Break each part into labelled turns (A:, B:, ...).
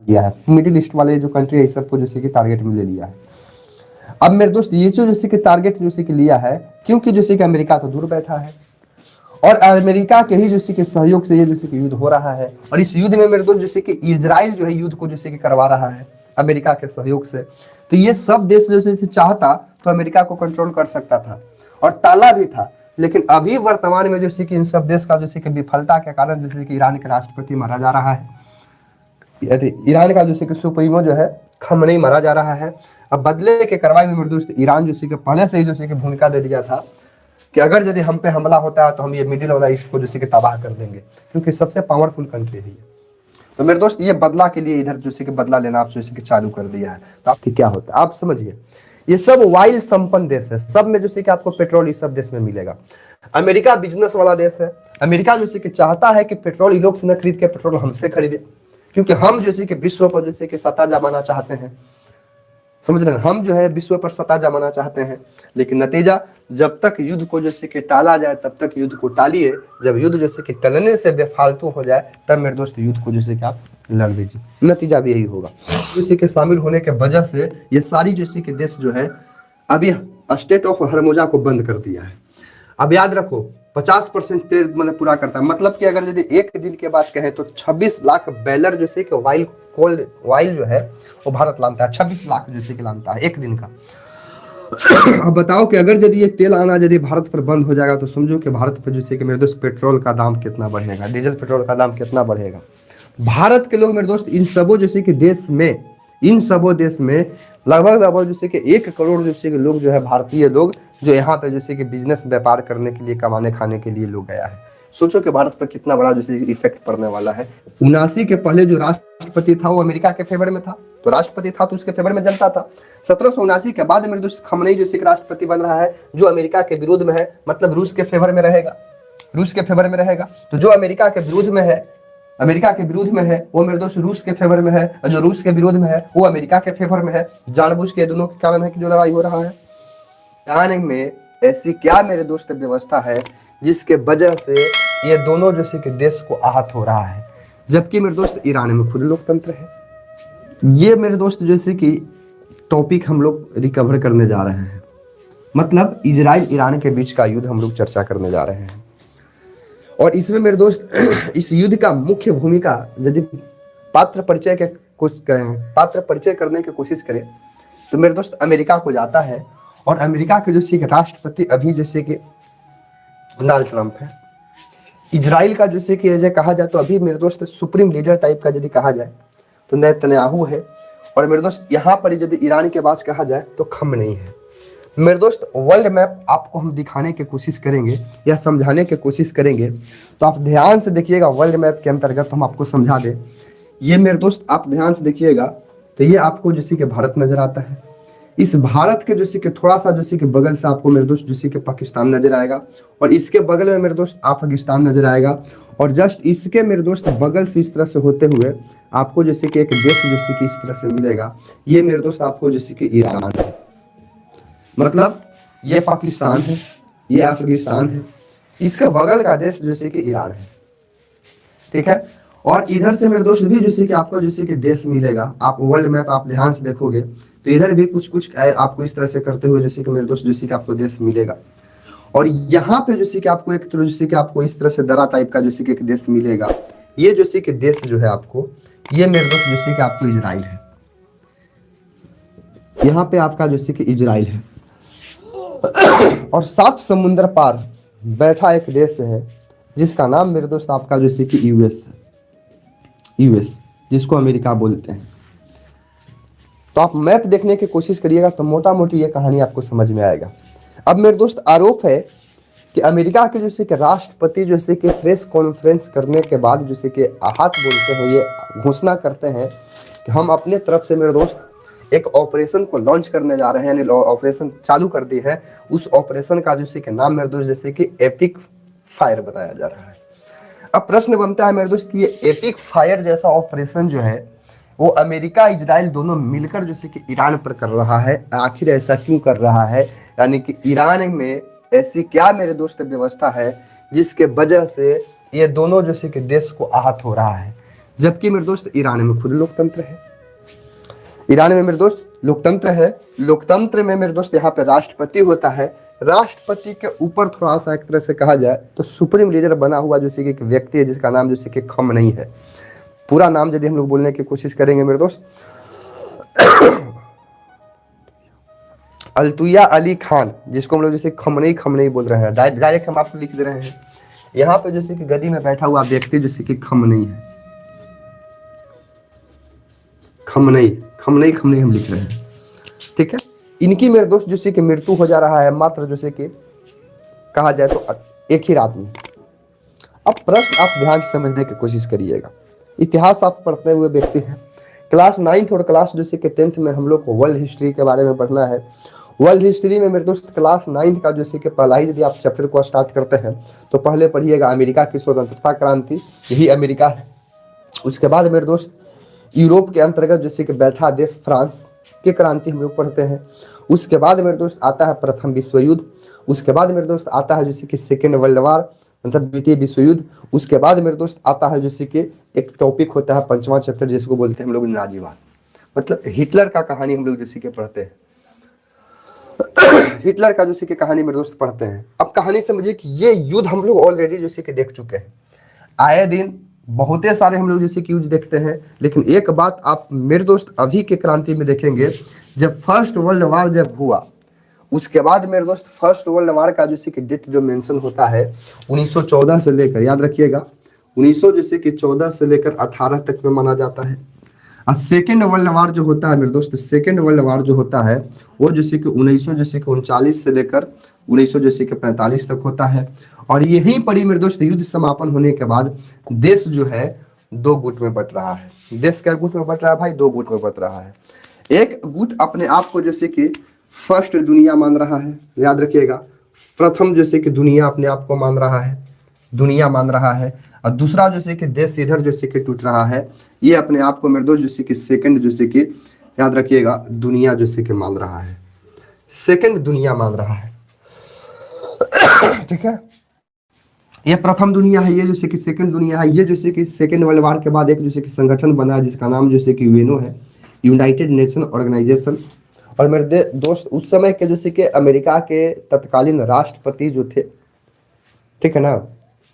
A: लिया है, middle east वाले जो कंट्री है इस सबको जैसे कि टारगेट में ले लिया है। अब मेरे दोस्त ये जो जैसे कि टारगेट जैसे कि लिया है, क्योंकि जैसे कि अमेरिका तो दूर बैठा है और अमेरिका के ही जैसे कि सहयोग से ये जैसे कि युद्ध हो रहा है, और इस युद्ध में मेरे दोस्त जैसे कि इजराइल जो है युद्ध को जैसे कि करवा रहा है अमेरिका के सहयोग से। तो ये सब देश जैसे चाहता तो अमेरिका को कंट्रोल कर सकता था और ताला भी था, लेकिन अभी वर्तमान में जैसे कि इन सब देश का जैसे कि विफलता के कारण जैसे कि ईरान के राष्ट्रपति मारा जा रहा है, ईरान का जैसे कि सुप्रीमो जो है खमनेई मारा जा रहा है। अब बदले के कार्रवाई में मेरे दोस्त ईरान जैसे कि पहले से ही जैसे कि भूमिका दे दिया था कि अगर यदि हम पे हमला होता है तो हम ये मिडिल वाला ईस्ट को जैसे कि तबाह कर देंगे, क्योंकि सबसे पावरफुल कंट्री है ये। तो मेरे दोस्त ये बदला के लिए इधर जैसे कि बदला लेना आप जैसे कि चालू कर दिया है। तो आपकी क्या होता है आप समझिए, ये सब वाइल संपन्न देश है, सब में जैसे कि आपको पेट्रोल इस सब देश में मिलेगा। अमेरिका बिजनेस वाला देश है, अमेरिका जैसे कि चाहता है कि पेट्रोल इन लोग से न खरीद के पेट्रोल हमसे खरीदे, क्योंकि हम जैसे कि विश्व पर जैसे कि सत्ता जमाना चाहते हैं, समझ रहे हैं, हम जो है विश्व पर सत्ता जमाना चाहते हैं। लेकिन नतीजा जब तक युद्ध को जैसे कि टाला जाए तब तक युद्ध को टालिए, जब युद्ध जैसे कि टलने से बेफालतू हो जाए तब मेरे दोस्त युद्ध को जैसे कि आप लड़ दीजिए, नतीजा भी यही होगा। जैसे कि शामिल होने के वजह से ये सारी जैसे कि देश जो है अभी स्टेट ऑफ हरमोजा को बंद कर दिया है। अब याद रखो 50% तेल मतलब पूरा करता है, मतलब कि अगर यदि एक दिन के बाद कहें तो 26 लाख बैलर जैसे कि वाइल जो है वो भारत लाता है, 26 लाख जैसे कि लाता है एक दिन का। अब बताओ कि अगर यदि ये तेल आना यदि भारत पर बंद हो जाएगा तो समझो कि भारत पर जैसे कि मेरे दोस्त पेट्रोल का दाम कितना बढ़ेगा, डीजल पेट्रोल का दाम कितना बढ़ेगा। भारत के लोग मेरे दोस्त इन सबों जैसे कि देश में, इन सबों देश में लगभग जैसे कि 1 करोड़ जैसे कि लोग जो है भारतीय लोग जो यहाँ पे जैसे कि बिजनेस व्यापार करने के लिए कमाने खाने के लिए लोग गया है। सोचो कि भारत पर कितना बड़ा जैसे इफेक्ट पड़ने वाला है। 79 के पहले जो राष्ट्रपति था वो अमेरिका के फेवर में था, तो राष्ट्रपति था तो उसके फेवर में जनता था। 1779 के बाद मेरे दोस्त खमनेई जैसे राष्ट्रपति बन रहा है जो अमेरिका के विरोध में है, मतलब रूस के फेवर में रहेगा, रूस के फेवर में रहेगा। तो जो अमेरिका के विरोध में है, अमेरिका के विरोध में है, वो मेरे दोस्त रूस के फेवर में है, और जो रूस के विरोध में है वो अमेरिका के फेवर में है। जानबूझ के दोनों के कारण है कि जो लड़ाई हो रहा है। ईरान में ऐसी क्या मेरे दोस्त व्यवस्था है जिसके वजह से ये दोनों जैसे कि देश को आहत हो रहा है, जबकि मेरे दोस्त ईरान में खुद लोकतंत्र है। ये मेरे दोस्त जैसे कि टॉपिक हम लोग रिकवर करने जा रहे हैं, मतलब इजराइल ईरान के बीच का युद्ध हम लोग चर्चा करने जा रहे हैं। और इसमें मेरे दोस्त इस युद्ध का मुख्य भूमिका यदि पात्र परिचय करने की कोशिश करें तो मेरे दोस्त अमेरिका को जाता है, और अमेरिका के जैसे कि राष्ट्रपति अभी जैसे कि डोनाल्ड ट्रंप है। इजराइल का जैसे कि यदि कहा जाए तो अभी मेरे दोस्त सुप्रीम लीडर टाइप का यदि कहा जाए तो नेतन्याहू है, और मेरे दोस्त यहाँ पर यदि ईरान के पास कहा जाए तो खमनेई है। मेरे दोस्त वर्ल्ड मैप आपको हम दिखाने की कोशिश करेंगे या समझाने की कोशिश करेंगे, तो आप ध्यान से देखिएगा। वर्ल्ड मैप के अंतर्गत हम आपको समझा दें, ये मेरे दोस्त आप ध्यान से देखिएगा तो ये आपको जैसे कि भारत नजर आता है। इस भारत के जैसे कि थोड़ा सा जैसे कि बगल से आपको मेरे दोस्त जैसे कि पाकिस्तान नजर आएगा, और इसके बगल में मेरे दोस्त अफगानिस्तान नजर आएगा, और जस्ट इसके मेरे दोस्त बगल से इस तरह से होते हुए आपको जैसे कि एक देश जैसे कि इस तरह से मिलेगा। ये मेरे दोस्त आपको जैसे कि ईरान है, मतलब ये पाकिस्तान है, ये अफगानिस्तान है, इसका बगल का देश जैसे कि ईरान है, ठीक है। और इधर से मेरे दोस्त भी जैसे कि आपको जैसे कि देश मिलेगा। आप वर्ल्ड मैप आप ध्यान से देखोगे तो इधर भी कुछ कुछ आपको इस तरह से करते हुए जैसे कि मेरे दोस्त जैसे कि आपको देश मिलेगा, और यहाँ पे जैसे कि आपको एक तरह जैसे कि आपको इस तरह से दरा टाइप का जैसे कि एक देश मिलेगा। ये जैसे कि देश जो है आपको, ये मेरे दोस्त जैसे कि आपको इजराइल है, यहाँ पे आपका जैसे कि इजराइल है, और 7 समुद्र पार बैठा एक देश है जिसका नाम मेरे दोस्त आपका जैसे कि यूएस है, यूएस जिसको अमेरिका बोलते हैं। तो आप मैप देखने की कोशिश करिएगा तो मोटा मोटी ये कहानी आपको समझ में आएगा। अब मेरे दोस्त आरोप है कि अमेरिका के जैसे कि राष्ट्रपति जैसे कि प्रेस कॉन्फ्रेंस करने के बाद जैसे कि हाथ बोलते हैं, ये घोषणा करते हैं कि हम अपने तरफ से मेरे दोस्त एक ऑपरेशन को लॉन्च करने जा रहे हैं, ऑपरेशन चालू कर दी है। उस ऑपरेशन का जैसे कि नाम मेरे दोस्त जैसे कि एपिक फायर बताया जा रहा है। अब प्रश्न बनता है मेरे दोस्त कि ये एपिक फायर जैसा ऑपरेशन जो है वो अमेरिका इजराइल दोनों मिलकर जैसे कि ईरान पर कर रहा है, आखिर ऐसा क्यों कर रहा है? यानी कि ईरान में ऐसी क्या मेरे दोस्त व्यवस्था है जिसके वजह से ये दोनों जैसे कि देश को आहत हो रहा है? जबकि मेरे दोस्त ईरान में खुद लोकतंत्र है। ईरान में मेरे दोस्त लोकतंत्र है। लोकतंत्र में मेरे दोस्त यहाँ पे राष्ट्रपति होता है। राष्ट्रपति के ऊपर थोड़ा सा एक तरह से कहा जाए तो सुप्रीम लीडर बना हुआ जैसे कि एक व्यक्ति है जिसका नाम जैसे कि खमनई है। पूरा नाम यदि हम लोग बोलने की कोशिश करेंगे मेरे दोस्त, अल्तुया अली खान, जिसको हम लोग जैसे खमनई खमनई बोल रहे हैं, डायरेक्ट हम आपको लिख दे रहे हैं। यहाँ पे जैसे कि गद्दी में बैठा हुआ व्यक्ति जैसे कि खमनई है। खमनई खमनई खमनई हम लिख रहे हैं, ठीक है। इनकी मेरे दोस्त जैसे कि मृत्यु हो जा रहा है मात्र जैसे कि कहा जाए तो एक ही रात में। अब प्रश्न आप ध्यान से समझने की कोशिश करिएगा। इतिहास आप पढ़ते हुए व्यक्ति हैं, क्लास 9th और क्लास जैसे कि 10th में हम लोग को वर्ल्ड हिस्ट्री के बारे में पढ़ना है। वर्ल्ड हिस्ट्री में मेरे दोस्त क्लास 9th का जैसे कि पहला ही यदि आप चैप्टर को स्टार्ट करते हैं तो पहले पढ़िएगा अमेरिका की स्वतंत्रता क्रांति, यही अमेरिका है। उसके बाद मेरे दोस्त यूरोप के अंतर्गत जैसे कि बैठा देश फ्रांस की क्रांति हम लोग पढ़ते हैं। उसके बाद मेरे दोस्त आता है प्रथम विश्व युद्ध। उसके बाद मेरे दोस्त आता है जैसे कि सेकेंड वर्ल्ड वार, मतलब द्वितीय विश्व युद्ध। उसके बाद मेरे दोस्त आता है जैसे कि एक टॉपिक होता है 5वां चैप्टर जिसको बोलते हैं हम लोग नाजीवाद, मतलब हिटलर का कहानी हम लोग जैसे कि पढ़ते हैं। हिटलर का जैसे कि कहानी मेरे दोस्त पढ़ते हैं। अब कहानी समझिए कि ये युद्ध हम लोग ऑलरेडी जैसे कि देख चुके हैं। आए दिन बहुत सारे हम लोग जैसे कि युद्ध देखते हैं, लेकिन एक बात आप मेरे दोस्त अभी के क्रांति में देखेंगे, जब फर्स्ट वर्ल्ड वार जब हुआ उसके बाद मेरे दोस्त फर्स्ट वर्ल्ड वार का जैसे कि डेट जो मेंशन होता है 1914 से लेकर, याद रखिएगा 1914 से लेकर 18 तक में माना जाता है। और सेकेंड वर्ल्ड वार जो होता है मेरे दोस्त, सेकेंड वर्ल्ड वार जो होता है वो जैसे कि 1939 से लेकर 1945 तक होता है। और यहीं पर ही मेरे दोस्त युद्ध समापन होने के बाद देश जो है 2 गुट में बट रहा है। देश क्या गुट में बट रहा है भाई? 2 गुट में बट रहा है। एक गुट अपने आप को जैसे कि फर्स्ट दुनिया मान रहा है, याद रखिएगा, प्रथम जैसे कि दुनिया अपने आप को मान रहा है, दुनिया मान रहा है। और दूसरा जैसे कि देश इधर जैसे कि टूट रहा है, ये अपने आप को मेरे दोस्त जैसे कि सेकंड जैसे कि याद रखिएगा दुनिया जैसे कि मान रहा है, सेकंड दुनिया मान रहा है, ठीक है। ये प्रथम दुनिया है, ये जैसे कि सेकंड दुनिया है। ये जैसे कि सेकंड वर्ल्ड वार के बाद एक जैसे कि संगठन बना है जिसका नाम जैसे कि यूएनओ है, यूनाइटेड नेशन ऑर्गेनाइजेशन। और मेरे दोस्त उस समय के जैसे कि अमेरिका के तत्कालीन राष्ट्रपति जो थे, ठीक है ना,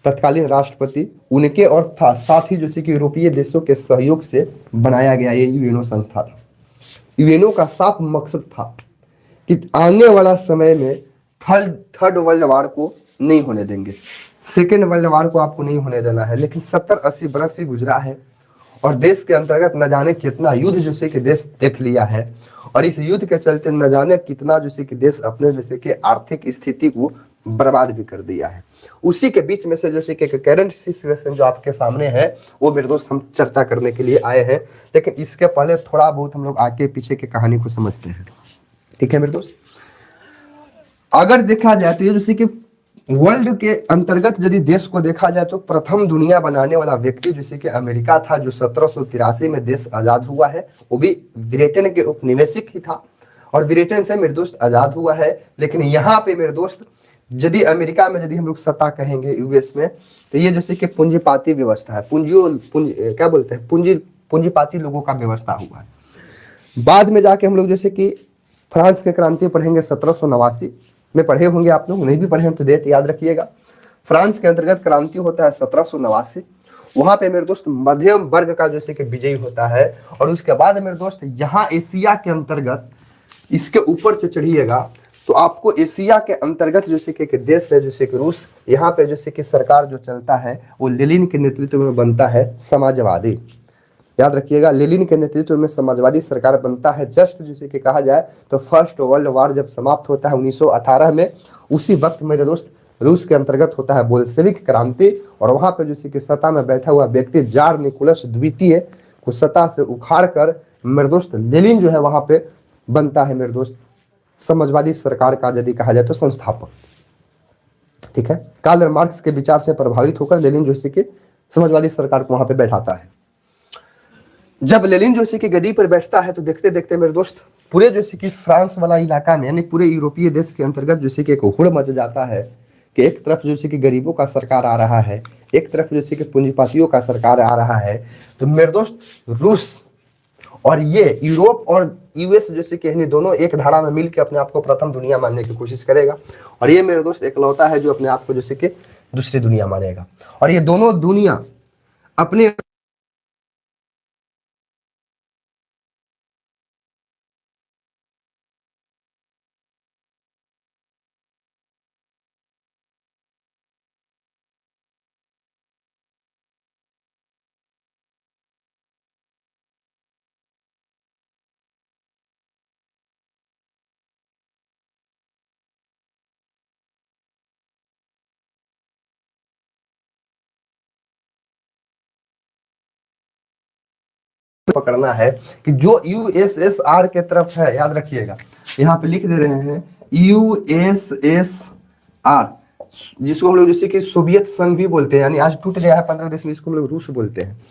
A: तत्कालीन राष्ट्रपति उनके और साथ ही जैसे कि यूरोपीय देशों के सहयोग से बनाया गया ये यूएनओ संस्था था। यूएनओ का साफ मकसद था कि आने वाला समय में थर्ड वर्ल्ड वार को नहीं होने देंगे, सेकेंड वर्ल्ड वार को आपको नहीं होने देना है। लेकिन 70-80 बरस ही गुजरा है और देश के अंतर्गत न जाने कितना युद्ध जैसे कि देश देख लिया है। और इस युद्ध के चलते न जाने कितना जैसे कि देश अपने जैसे कि आर्थिक स्थिति को बर्बाद भी कर दिया है। उसी के बीच में से जैसे कि करंट सिचुएशन जो आपके सामने है वो मेरे दोस्त हम चर्चा करने के लिए आए हैं। लेकिन इसके पहले थोड़ा बहुत हम लोग आगे पीछे की कहानी को समझते हैं, ठीक है मेरे दोस्त। अगर देखा जाए तो ये जैसे कि वर्ल्ड के अंतर्गत यदि देश को देखा जाए तो प्रथम दुनिया बनाने वाला व्यक्ति जैसे कि अमेरिका था, जो 1783 में देश आजाद हुआ है। वो भी ब्रिटेन के उपनिवेशिक ही था और ब्रिटेन से मेरे दोस्त आजाद हुआ है। लेकिन यहाँ पे मेरे दोस्त यदि अमेरिका में यदि हम लोग सत्ता कहेंगे यूएस में, तो ये जैसे कि पूंजीपाती व्यवस्था है, क्या बोलते हैं, पूंजीपाती लोगों का व्यवस्था हुआ है। बाद में जाके हम लोग जैसे कि फ्रांस के क्रांति पढ़ेंगे 1789 में, पढ़े होंगे आप लोग, नहीं भी पढ़े हैं तो डेट याद रखिएगा। फ्रांस के अंतर्गत क्रांति होता है 1789। वहां पे मेरे दोस्त मध्यम वर्ग का जैसे कि विजयी होता है। और उसके बाद मेरे दोस्त यहाँ एशिया के अंतर्गत इसके ऊपर से चढ़िएगा तो आपको एशिया के अंतर्गत जैसे कि देश है जैसे कि रूस, यहाँ पे जैसे कि सरकार जो चलता है वो लेनिन के नेतृत्व में बनता है समाजवादी, याद रखिएगा, लेनिन के नेतृत्व में समाजवादी सरकार बनता है। जस्ट जैसे कि कहा जाए तो फर्स्ट वर्ल्ड वार जब समाप्त होता है 1918 में, उसी वक्त मेरे दोस्त रूस के अंतर्गत होता है बोल्शेविक क्रांति। और वहां पे जैसे कि सत्ता में बैठा हुआ व्यक्ति जार निकोलस द्वितीय को सत्ता से उखाड़ कर मेरे दोस्त लेनिन जो है वहां पे बनता है मेरे दोस्त समाजवादी सरकार का यदि कहा जाए तो संस्थापक, ठीक है। कार्ल मार्क्स के विचार से प्रभावित होकर लेनिन जैसे कि समाजवादी सरकार को वहां पे बैठाता है। जब लेनिन जैसे कि गद्दी पर बैठता है तो देखते देखते मेरे दोस्त पूरे जैसे कि फ्रांस वाला इलाका में यानी पूरे यूरोपीय देश के अंतर्गत जैसे कि एक हुड़ मच जाता है कि एक तरफ जैसे कि गरीबों का सरकार आ रहा है, एक तरफ जैसे कि पूंजीपतियों का सरकार आ रहा है, तो मेरे दोस्त रूस और ये यूरोप और यूएस जैसे कि यानी दोनों एक धारा में मिलकर अपने आप को प्रथम दुनिया मानने की कोशिश करेगा। और ये मेरे दोस्त एकलौता है जो अपने आप को जैसे कि दूसरी दुनिया मानेगा। और ये दोनों दुनिया अपने पकड़ना है कि जो यूएसएसआर के तरफ है, याद रखिएगा यहाँ पे लिख दे रहे हैं यूएसएसआर, जिसको हम लोग जैसे कि सोवियत संघ भी बोलते हैं, यानी आज टूट गया है 15 देश में, इसको हम लोग रूस बोलते हैं।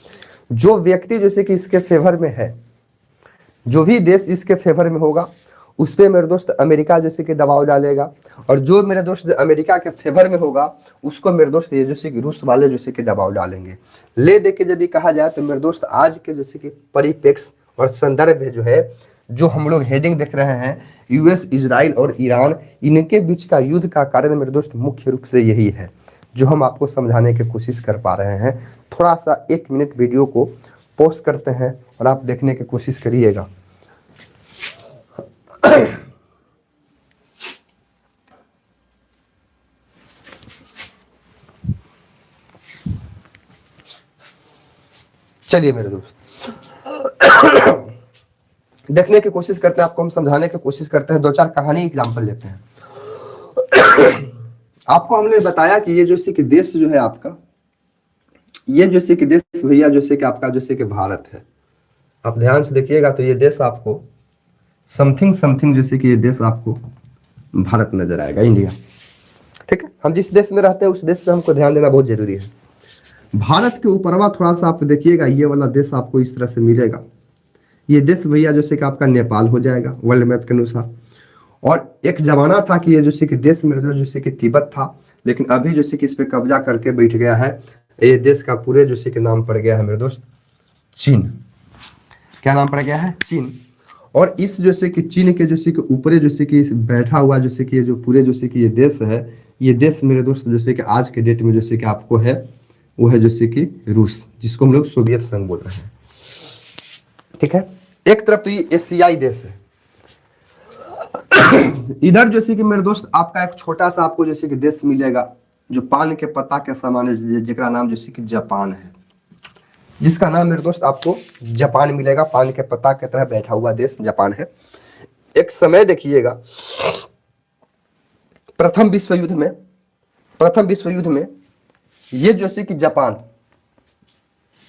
A: जो व्यक्ति जैसे कि इसके फेवर में है, जो भी देश इसके फेवर में होगा उस पे मेरे दोस्त अमेरिका जैसे कि दबाव डालेगा, और जो मेरे दोस्त अमेरिका के फेवर में होगा उसको मेरे दोस्त ये जैसे कि रूस वाले जैसे कि दबाव डालेंगे। ले दे के यदि कहा जाए तो मेरे दोस्त आज के जैसे कि परिप्रेक्ष्य और संदर्भ जो है, जो हम लोग हेडिंग देख रहे हैं यूएस, इजराइल और ईरान, इनके बीच का युद्ध का कारण मेरे दोस्त मुख्य रूप से यही है जो हम आपको समझाने की कोशिश कर पा रहे हैं। थोड़ा सा 1 मिनट वीडियो को पॉज करते हैं और आप देखने की कोशिश करिएगा। चलिए मेरे दोस्त देखने की कोशिश करते हैं, आपको हम समझाने की कोशिश करते हैं। 2-4 कहानी एग्जांपल लेते हैं। आपको हमने बताया कि ये जैसे कि देश जो है आपका, ये जैसे कि देश भैया जैसे कि आपका जैसे कि भारत है। आप ध्यान से देखिएगा तो ये देश आपको समथिंग जैसे कि ये देश आपको भारत नजर आएगा, इंडिया। ठीक है, हम जिस देश में रहते हैं उस देश में हमको ध्यान देना बहुत जरूरी है। भारत के ऊपरवा थोड़ा सा आप देखिएगा, ये वाला देश आपको इस तरह से मिलेगा। ये देश भैया जैसे कि आपका नेपाल हो जाएगा वर्ल्ड मैप के अनुसार। और एक जमाना था कि ये जैसे कि देश मेरे दोस्त जैसे कि तिब्बत था, लेकिन अभी जैसे कि इस पे कब्जा करके बैठ गया है। ये देश का पूरे जैसे कि नाम पड़ गया है मेरे दोस्त चीन। क्या नाम पड़ गया है? चीन। और इस जैसे कि चीन के जैसे कि ऊपरे जैसे कि बैठा हुआ जैसे कि ये जो पूरे जैसे कि ये देश है, ये देश मेरे दोस्त जैसे कि आज के डेट में जैसे कि आपको है वो है जैसे कि रूस, जिसको हम लोग सोवियत संघ बोल रहे हैं। ठीक है, एक तरफ तो ये एशियाई देश है, इधर जैसे कि मेरे दोस्त आपका एक छोटा सा आपको जैसे कि देश मिलेगा जो पान के पत्ता के समान है, जिसका नाम जैसे कि जापान है, जिसका नाम मेरे दोस्त आपको जापान मिलेगा। पान के पत्ता की तरह बैठा हुआ देश जापान है। एक समय देखिएगा प्रथम विश्व युद्ध में ये जैसे कि जापान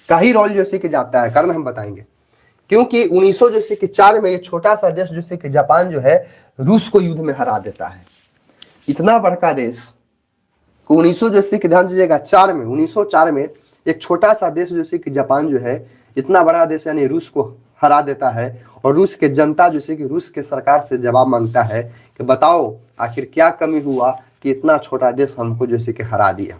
A: का ही रोल जैसे कि जाता है, कारण हम बताएंगे। क्योंकि 1904 में ये छोटा सा देश जैसे कि जापान जो है रूस को युद्ध में हरा देता है। इतना बड़का देश 1900 जैसे कि ध्यान दीजिएगा 1904 में एक छोटा सा देश जैसे कि जापान जो है इतना बड़ा देश यानी रूस को हरा देता है। और रूस के जनता जैसे कि रूस के सरकार से जवाब मांगता है कि बताओ आखिर क्या कमी हुआ कि इतना छोटा देश हमको जैसे कि हरा दिया।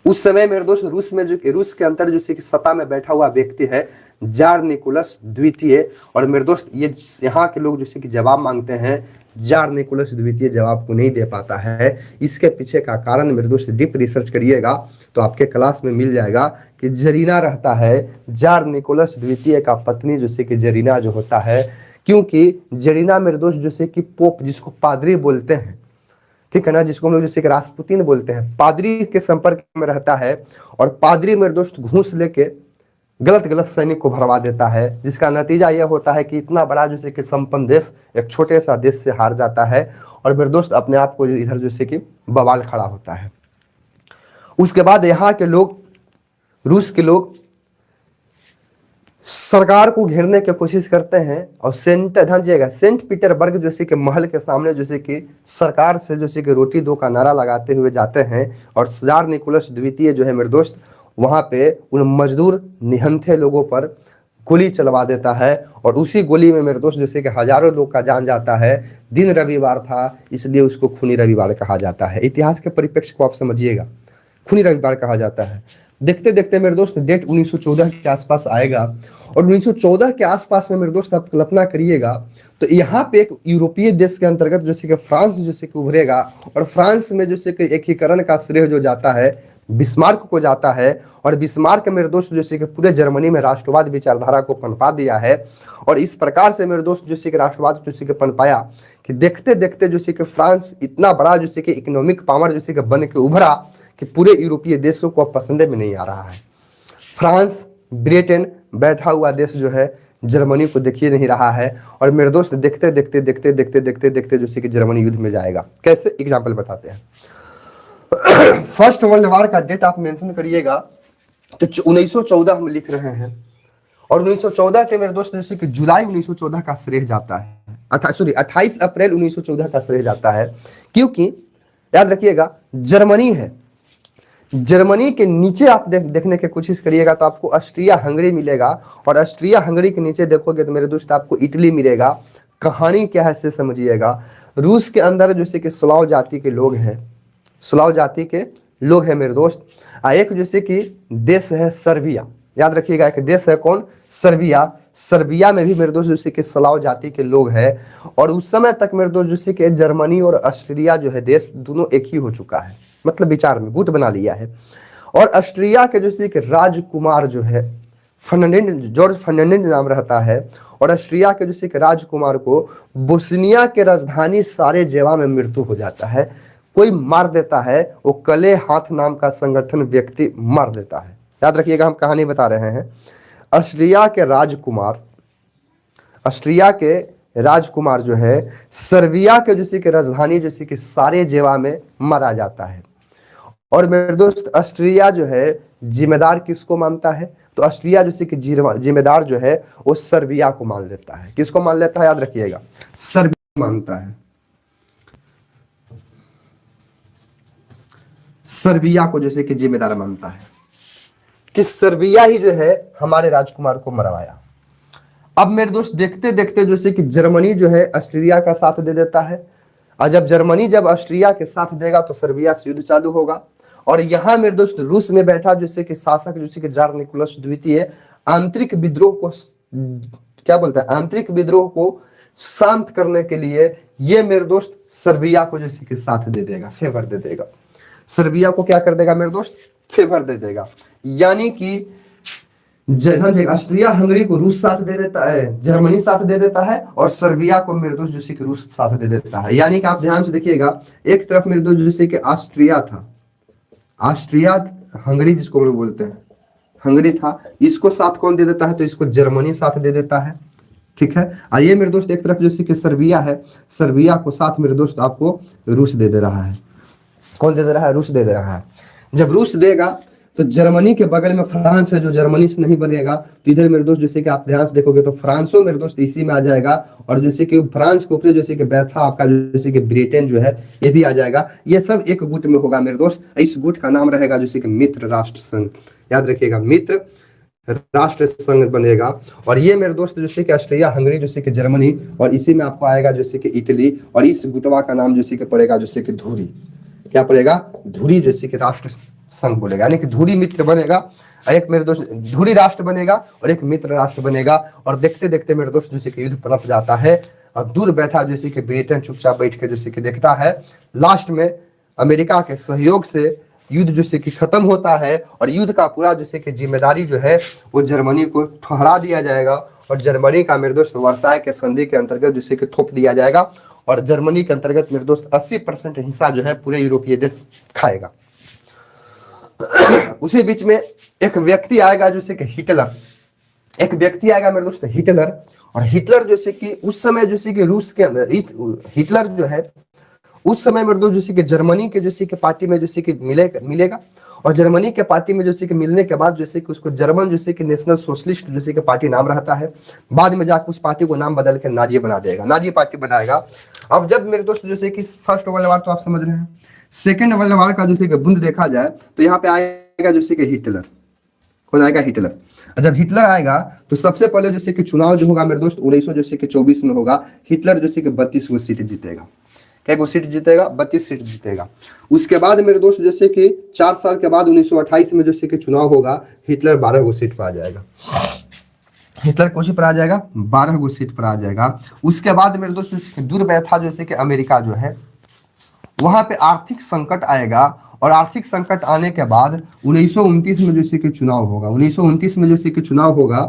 A: उस समय मेरे दोस्त रूस में जो रूस के अंदर जैसे कि सत्ता में बैठा हुआ व्यक्ति है जार निकोलस द्वितीय। और मेरे दोस्त ये यहाँ के लोग जैसे कि जवाब मांगते हैं, जार निकोलस द्वितीय जवाब को नहीं दे पाता है। इसके पीछे का कारण मेरे दोस्त डीप रिसर्च करिएगा तो आपके क्लास में मिल जाएगा कि जरीना रहता है जार निकोलस द्वितीय का पत्नी जैसे कि जरीना जो होता है। क्योंकि जरीना मेरे दोस्त जैसे कि पोप जिसको पादरी बोलते हैं, ठीक है ना, जिसको हम लोग जैसे कि रासपुतीन बोलते हैं, पादरी के संपर्क में रहता है। और पादरी मेरे दोस्त घूस लेके गलत सैनिक को भरवा देता है, जिसका नतीजा यह होता है कि इतना बड़ा जैसे कि संपन्न देश एक छोटे सा देश से हार जाता है। और मेरे दोस्त अपने आप को इधर जैसे कि बवाल खड़ा होता है। उसके बाद यहाँ के लोग, रूस के लोग सरकार को घेरने की कोशिश करते हैं और सेंट पीटरबर्ग जैसे कि महल के सामने जैसे कि सरकार से जैसे कि रोटी दो का नारा लगाते हुए जाते हैं। और जार निकोलस द्वितीय जो है मेरे दोस्त वहां पे उन मजदूर निहंथे लोगों पर गोली चलवा देता है। और उसी गोली में मेरे दोस्त जैसे कि हजारों लोग का जान जाता है। दिन रविवार था इसलिए उसको खूनी रविवार कहा जाता है। इतिहास के परिप्रेक्ष्य को आप समझिएगा, खूनी रविवार कहा जाता है। देखते देखते मेरे दोस्त डेट 1914 के आसपास आएगा और 1914 के आसपास में मेरे दोस्त आप कल्पना करिएगा तो यहाँ पे एक यूरोपीय देश के अंतर्गत जैसे कि फ्रांस जैसे कि उभरेगा और फ्रांस में जैसे कि एकीकरण का श्रेय जो जाता है बिस्मार्क को जाता है और बिस्मार्क मेरे दोस्त जैसे कि पूरे जर्मनी में राष्ट्रवाद विचारधारा को पनपा दिया है। और इस प्रकार से मेरे दोस्त जैसे कि राष्ट्रवाद जैसे कि पनपाया कि देखते देखते जैसे कि फ्रांस इतना बड़ा जैसे कि इकोनॉमिक पावर जैसे कि बन के उभरा कि पूरे यूरोपीय देशों को अब पसंद में नहीं आ रहा है। फ्रांस ब्रिटेन बैठा हुआ देश जो है जर्मनी को देखिए नहीं रहा है और मेरे दोस्त देखते देखते देखते देखते देखते देखते जैसे कि जर्मनी युद्ध में जाएगा। कैसे एग्जाम्पल बताते हैं। फर्स्ट वर्ल्ड वॉर का डेट आप मेंशन करिएगा तो 1914 हम लिख रहे हैं और 1914 के मेरे दोस्त जैसे कि जुलाई 1914 का श्रेय जाता है 28 अप्रैल 1914 का श्रेय जाता है क्योंकि याद रखिएगा जर्मनी है। जर्मनी के नीचे आप देखने की कोशिश करिएगा तो आपको ऑस्ट्रिया हंगरी मिलेगा और ऑस्ट्रिया हंगरी के नीचे देखोगे तो मेरे दोस्त आपको इटली मिलेगा। कहानी क्या है से समझिएगा। रूस के अंदर जैसे कि स्लाव जाति के लोग हैं, स्लाव जाति के लोग हैं मेरे दोस्त। एक जैसे कि देश है सर्बिया, याद रखिएगा एक देश है कौन, सर्बिया। सर्बिया में भी मेरे दोस्त जैसे कि स्लाव जाति के लोग हैं और उस समय तक मेरे दोस्त जैसे कि जर्मनी और ऑस्ट्रिया जो है देश दोनों एक ही हो चुका है, मतलब विचार में गुट बना लिया है। और ऑस्ट्रिया के जैसे कि राजकुमार जो है फर्डिनेंड, जॉर्ज फर्डिनेंड नाम रहता है और ऑस्ट्रिया के जैसे कि राजकुमार को बोस्निया के राजधानी साराजेवो में मृत्यु हो जाता है। कोई मार देता है, वो कले हाथ नाम का संगठन व्यक्ति मार देता है। याद रखिएगा हम कहानी बता रहे हैं। ऑस्ट्रिया के राजकुमार जो है सर्बिया के जैसे कि राजधानी जैसे कि साराजेवो में मारा जाता है। और मेरे दोस्त ऑस्ट्रिया जो है जिम्मेदार किसको मानता है, तो ऑस्ट्रिया जैसे कि जिम्मेदार जो है वो सर्बिया को मान लेता है। किसको मान लेता है, याद रखिएगा सर्बिया मानता है, सर्बिया को जैसे कि जिम्मेदार मानता है कि सर्बिया ही जो है हमारे राजकुमार को मरवाया। अब मेरे दोस्त देखते देखते जैसे कि जर्मनी जो है ऑस्ट्रिया का साथ दे देता है और जब ऑस्ट्रिया के साथ देगा तो सर्बिया से युद्ध चालू होगा। और यहाँ मेरे दोस्त रूस में बैठा जैसे कि शासक जैसे कि जार निकोलस द्वितीय आंतरिक विद्रोह को क्या बोलता है, आंतरिक विद्रोह को शांत करने के लिए ये मेरे दोस्त सर्बिया को जैसे कि साथ दे देगा, फेवर दे देगा। सर्बिया को क्या कर देगा मेरे दोस्त, फेवर दे देगा। यानी कि ऑस्ट्रिया हंगरी को रूस साथ दे देता है, जर्मनी साथ दे देता है और सर्बिया को मेरे दोस्त जैसे कि रूस साथ दे देता है। यानी कि आप ध्यान से देखिएगा, एक तरफ मेरे दोस्त जैसे कि ऑस्ट्रिया था, ऑस्ट्रिया हंगरी जिसको हम लोग बोलते हैं हंगरी था, इसको साथ कौन दे देता है, तो इसको जर्मनी साथ दे देता है। ठीक है, और ये मेरे दोस्त एक तरफ जैसे कि सर्बिया है, सर्बिया को साथ मेरे दोस्त आपको रूस दे रहा है। कौन दे रहा है, रूस दे रहा है। जब रूस देगा तो जर्मनी के बगल में फ्रांस है, जो जर्मनी से नहीं बनेगा तो इधर मेरे दोस्त जैसे कि आप ध्यान से देखोगे तो फ्रांसो मेरे दोस्त इसी में आ जाएगा। और जैसे कि फ्रांस के ऊपर जैसे कि बैठा आपका जैसे कि ब्रिटेन जो है ये भी आ जाएगा। ये सब एक गुट में होगा मेरे दोस्त। इस गुट का नाम रहेगा जैसे कि मित्र राष्ट्र संघ, याद रखिएगा मित्र राष्ट्र संघ बनेगा। और ये मेरे दोस्त जैसे कि ऑस्ट्रिया हंगरी जैसे कि जर्मनी और इसी में आपको आएगा जैसे कि इटली। और इस गुटवा का नाम जैसे कि पड़ेगा जैसे कि धुरी, क्या पड़ेगा, धुरी जैसे कि राष्ट्र संघ बोलेगा। यानी कि धुरी मित्र बनेगा, एक मेरे दोस्त धुरी राष्ट्र बनेगा और एक मित्र राष्ट्र बनेगा। और देखते देखते मेरे दोस्त जैसे कि युद्ध पनप जाता है और दूर बैठा जैसे कि ब्रिटेन चुपचाप बैठ के जैसे कि देखता है। लास्ट में अमेरिका के सहयोग से युद्ध जैसे कि खत्म होता है और युद्ध का पूरा जैसे कि जिम्मेदारी जो है वो जर्मनी को ठहरा दिया जाएगा। और जर्मनी का मेरे दोस्त वर्साय के संधि के अंतर्गत जैसे कि थोप दिया जाएगा और जर्मनी के अंतर्गत मेरे दोस्त 80% हिस्सा जो है पूरे यूरोपीय देश खाएगा। उसी बीच में एक व्यक्ति आएगा जैसे कि हिटलर, एक व्यक्ति आएगा मेरे दोस्त हिटलर। और हिटलर जैसे कि उस समय जैसे कि रूस के अंदर हिटलर जो है उस समय मेरे दोस्त जैसे कि जर्मनी के जैसे कि पार्टी में जैसे कि मिलेगा। और जर्मनी के पार्टी में जैसे कि मिलने के बाद जैसे कि उसको जर्मन जैसे कि नेशनल सोशलिस्ट जैसे कि पार्टी नाम रहता है। बाद में जाकर उस पार्टी को नाम बदल के नाजी बना देगा, नाजी पार्टी बनाएगा। अब जब मेरे दोस्त जैसे कि फर्स्ट वर्ल्ड वॉर तो आप समझ रहे हैं, सेकेंड वर्ल्ड वॉर का जैसे कि बुंद देखा जाए तो यहाँ पे आएगा जैसे कि हिटलर। कौन आएगा, हिटलर। जब हिटलर आएगा तो सबसे पहले जैसे कि चुनाव जो होगा मेरे दोस्त 1924 में होगा। हिटलर जैसे कि 32 सीट जीतेगा। क्या सीट जीतेगा, 32 सीट जीतेगा। उसके बाद मेरे दोस्त जैसे कि 4 साल के बाद 1928 में जैसे कि चुनाव होगा, हिटलर 12 गो सीट पर आ जाएगा। हिटलर कोशी पर आ जाएगा, 12 गो सीट पर आ जाएगा। उसके बाद मेरे दोस्त जैसे दूर बैठा जैसे कि अमेरिका जो है, वहां पे आर्थिक संकट आएगा, और आर्थिक संकट आने के बाद 1929 में जैसे कि चुनाव होगा, 1929 में जैसे कि चुनाव होगा,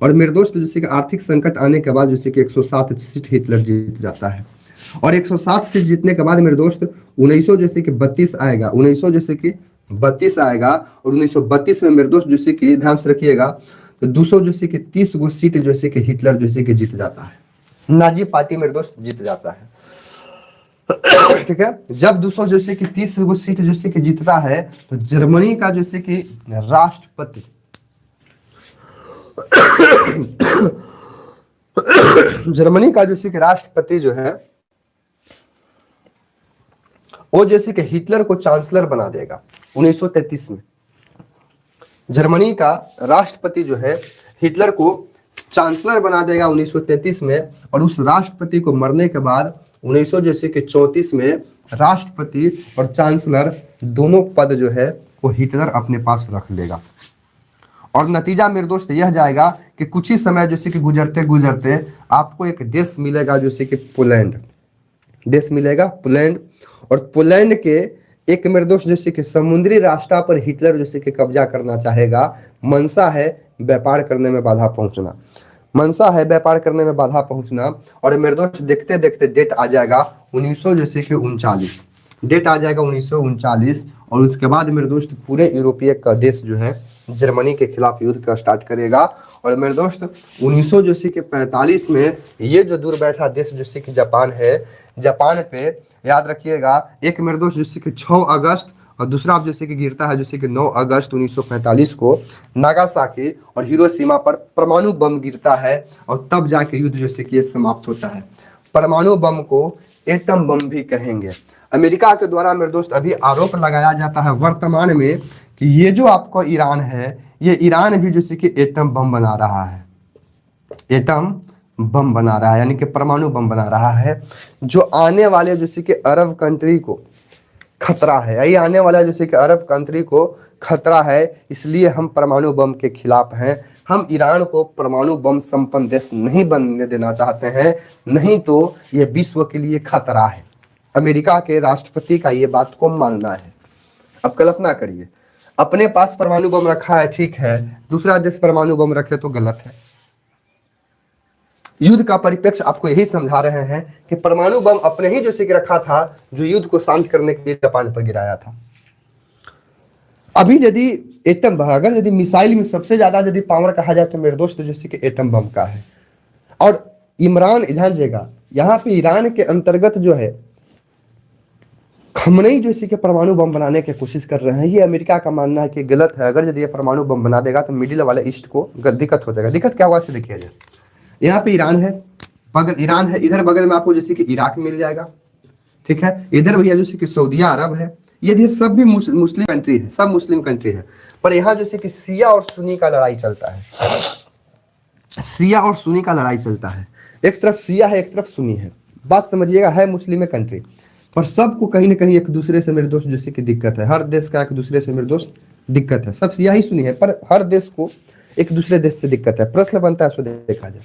A: और मेरे दोस्त जैसे कि आर्थिक संकट आने के बाद जैसे कि 107 सीट हिटलर जीत जाता है। और 107 सीट जीतने के बाद मेरे दोस्त 1900 जैसे कि 32 आएगा, 1900 जैसे कि 32 आएगा, और 1932 में मेरे दोस्त जैसे कि ध्यान से रखिएगा, तो 200 जैसे कि 30 गो सीट जैसे कि हिटलर जैसे कि जीत जाता है, नाजी पार्टी मेरे दोस्त जीत जाता है। ठीक है, जब 200 जैसे कि 30 गो सीट जैसे कि जीतता है, तो जर्मनी का जैसे कि राष्ट्रपति जर्मनी का जैसे कि राष्ट्रपति जो है, वो जैसे कि हिटलर को चांसलर बना देगा 1933 में। जर्मनी का राष्ट्रपति जो है हिटलर को चांसलर बना देगा 1933 में, और उस राष्ट्रपति को मरने के बाद 1900 जैसे कि 34 में राष्ट्रपति और चांसलर दोनों पद जो है वो हिटलर अपने पास रख लेगा। और नतीजा मेरे दोस्त यह जाएगा कि कुछ ही समय जैसे कि गुजरते गुजरते आपको एक देश मिलेगा जैसे कि पोलैंड, देश मिलेगा पोलैंड। और पोलैंड के एक मेरे दोस्त जैसे कि समुद्री रास्ता पर हिटलर जैसे कि कब्जा करना चाहेगा। मंशा है व्यापार करने में बाधा पहुंचना, मंशा है व्यापार करने में बाधा पहुंचना। और मेरे दोस्त देखते देखते डेट आ जाएगा 1900 जैसे कि 39, डेट आ जाएगा 1939। और उसके बाद मेरे दोस्त पूरे यूरोपीय का देश जो है जर्मनी के खिलाफ युद्ध का स्टार्ट करेगा। और मेरे दोस्त 1900 जैसे कि 45 में ये जो दूर बैठा देश जैसे कि जापान है, जापान पे याद रखिएगा, एक मेरे दोस्त जैसे कि 6 अगस्त और दूसरा आप जैसे कि गिरता है जैसे कि 9 अगस्त 1945 को नागासाकी और हिरोशिमा पर परमाणु बम गिरता है, और तब जाके युद्ध जैसे कि ये समाप्त होता है। परमाणु बम को एटम बम भी कहेंगे। अमेरिका के द्वारा मेरे दोस्त अभी आरोप लगाया जाता है वर्तमान में कि ये जो आपको ईरान है, ये ईरान भी जैसे कि एटम बम बना रहा है, एटम बम बना रहा है, यानी कि परमाणु बम बना रहा है, जो आने वाले जैसे कि अरब कंट्री को खतरा है। यही आने वाला जैसे कि अरब कंट्री को खतरा है, इसलिए हम परमाणु बम के खिलाफ हैं। हम ईरान को परमाणु बम संपन्न देश नहीं बनने देना चाहते हैं, नहीं तो ये विश्व के लिए खतरा है। अमेरिका के राष्ट्रपति का ये बात को मानना है। अब कल्पना करिए, अपने पास परमाणु बम रखा है ठीक है, दूसरा देश परमाणु बम रखे तो गलत है। युद्ध का परिप्रेक्ष्य आपको यही समझा रहे हैं कि परमाणु बम अपने ही जैसे कि रखा था, जो युद्ध को शांत करने के लिए जापान पर गिराया था। अभी यदि एटम अगर यदि मिसाइल में सबसे ज्यादा यदि पावर कहा जाए तो मेरे दोस्त जैसे कि एटम बम का है। और इमरान, ध्यान देगा, यहाँ पे ईरान के अंतर्गत जो है खमनई जैसे कि परमाणु बम बनाने की कोशिश कर रहे हैं। ये अमेरिका का मानना है कि गलत है। अगर यदि ये परमाणु बम बना देगा तो मिडिल वाले ईस्ट को दिक्कत हो जाएगा। दिक्कत क्या हुआ इसे देखिए जाए, यहाँ पे ईरान है, बगल ईरान है, इधर बगल में आपको जैसे कि इराक मिल जाएगा, ठीक है। इधर भैया जैसे कि सऊदिया अरब है, ये सब भी मुस्लिम कंट्री है, सब मुस्लिम कंट्री है। पर यहाँ जैसे कि शिया और सुन्नी का लड़ाई चलता है, शिया और सुन्नी का लड़ाई चलता है। एक तरफ शिया है, एक तरफ सुन्नी है। बात समझिएगा, है मुस्लिम कंट्री, पर सबको कहीं ना कहीं एक दूसरे से मेरे दोस्त जैसे कि दिक्कत है। हर देश का एक दूसरे से मेरे दोस्त दिक्कत है। सब शिया ही सुन्नी है, पर हर देश को एक दूसरे देश से दिक्कत है। प्रश्न बनता है इसको देखा जाए।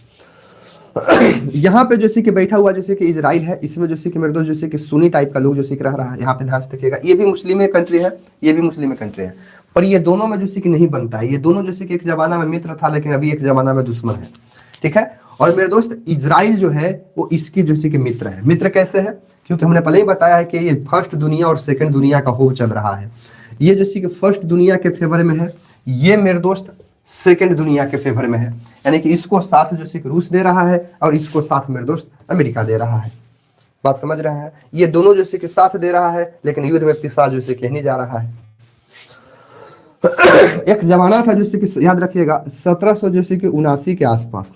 A: यहाँ पे जैसे कि बैठा हुआ जैसे कि इजराइल है, इसमें जैसे कि मेरे दोस्त जैसे कि सुन्नी टाइप का लोग जैसे कि रह रहा है। यहाँ पे ध्यान से देखिएगा, ये भी मुस्लिम कंट्री है, ये भी मुस्लिम कंट्री है, पर ये दोनों में जैसे कि नहीं बनता है। ये दोनों जैसे कि एक जमाना में मित्र था, लेकिन अभी एक जमाना में दुश्मन है, ठीक है। और मेरे दोस्त इजराइल जो है वो इसकी जैसे कि मित्र है। मित्र कैसे है? क्योंकि हमने पहले ही बताया है कि ये फर्स्ट दुनिया और सेकंड दुनिया का होब चल रहा है। ये जैसे कि फर्स्ट दुनिया के फेवर में है, ये मेरे दोस्त सेकंड दुनिया के फेवर में है। यानी कि इसको साथ जैसे कि रूस दे रहा है और इसको साथ मेरे दोस्त अमेरिका दे रहा है। बात समझ रहे हैं? ये दोनों जैसे कि साथ दे रहा है, लेकिन युद्ध में पिसा जैसे कि नहीं जा रहा है। एक जमाना था जैसे कि याद रखिएगा 1700 जैसे कि 79 के आसपास,